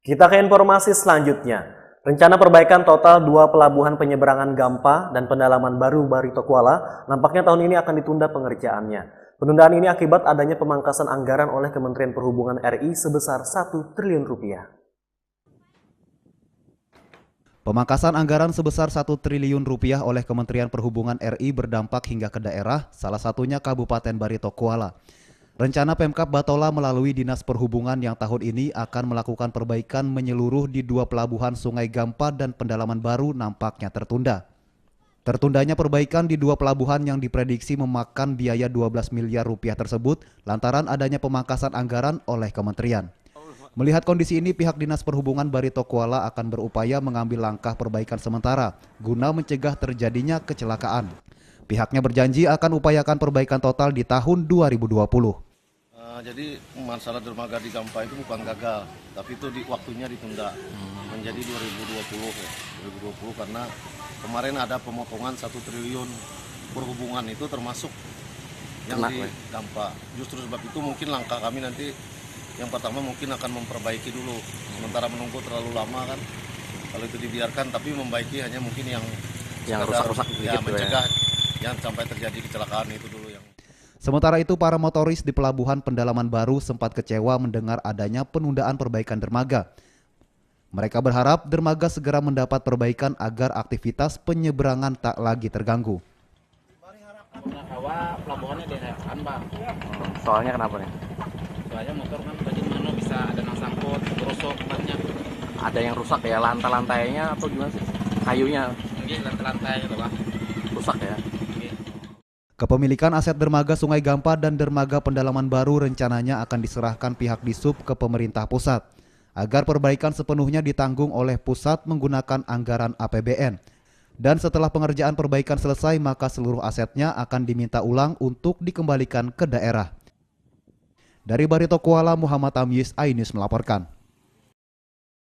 Kita ke informasi selanjutnya. Rencana perbaikan total 2 pelabuhan penyeberangan Gampa dan pendalaman baru Barito Kuala nampaknya tahun ini akan ditunda pengerjaannya. Penundaan ini akibat adanya pemangkasan anggaran oleh Kementerian Perhubungan RI sebesar 1 triliun rupiah. Pemangkasan anggaran sebesar 1 triliun rupiah oleh Kementerian Perhubungan RI berdampak hingga ke daerah, salah satunya Kabupaten Barito Kuala. Rencana Pemkab Batola melalui Dinas Perhubungan yang tahun ini akan melakukan perbaikan menyeluruh di 2 pelabuhan Sungai Gampa dan pendalaman baru nampaknya tertunda. Tertundanya perbaikan di 2 pelabuhan yang diprediksi memakan biaya 12 miliar rupiah tersebut lantaran adanya pemangkasan anggaran oleh kementerian. Melihat kondisi ini, pihak Dinas Perhubungan Barito Kuala akan berupaya mengambil langkah perbaikan sementara guna mencegah terjadinya kecelakaan. Pihaknya berjanji akan upayakan perbaikan total di tahun 2020. Jadi masalah dermaga di Gampa itu bukan gagal, tapi itu waktunya ditunda menjadi 2020 ya. 2020 karena kemarin ada pemotongan 1 triliun perhubungan itu termasuk yang di Gampa. Justru sebab itu mungkin langkah kami nanti yang pertama mungkin akan memperbaiki dulu, sementara menunggu terlalu lama kan. Kalau itu dibiarkan, tapi membaiki hanya mungkin yang rusak-rusak ya, mencegah yang sampai terjadi kecelakaan itu dulu yang. Sementara itu, para motoris di pelabuhan pendalaman baru sempat kecewa mendengar adanya penundaan perbaikan dermaga. Mereka berharap dermaga segera mendapat perbaikan agar aktivitas penyeberangan tak lagi terganggu. Pelabuhannya direhkan, Bang. Soalnya kenapa nih? Soalnya motor kan banyak mana bisa ada yang sangkut, rusuk banyak. Ada yang rusak ya, lantai-lantainya atau gimana sih? Kayunya Mungkin lantai-lantai gitu, Bang. rusak ya? Kepemilikan aset dermaga Sungai Gampa dan dermaga pendalaman baru rencananya akan diserahkan pihak Disub ke pemerintah pusat agar perbaikan sepenuhnya ditanggung oleh pusat menggunakan anggaran APBN. Dan setelah pengerjaan perbaikan selesai, maka seluruh asetnya akan diminta ulang untuk dikembalikan ke daerah. Dari Barito Kuala, Muhammad Amyis, iNews melaporkan.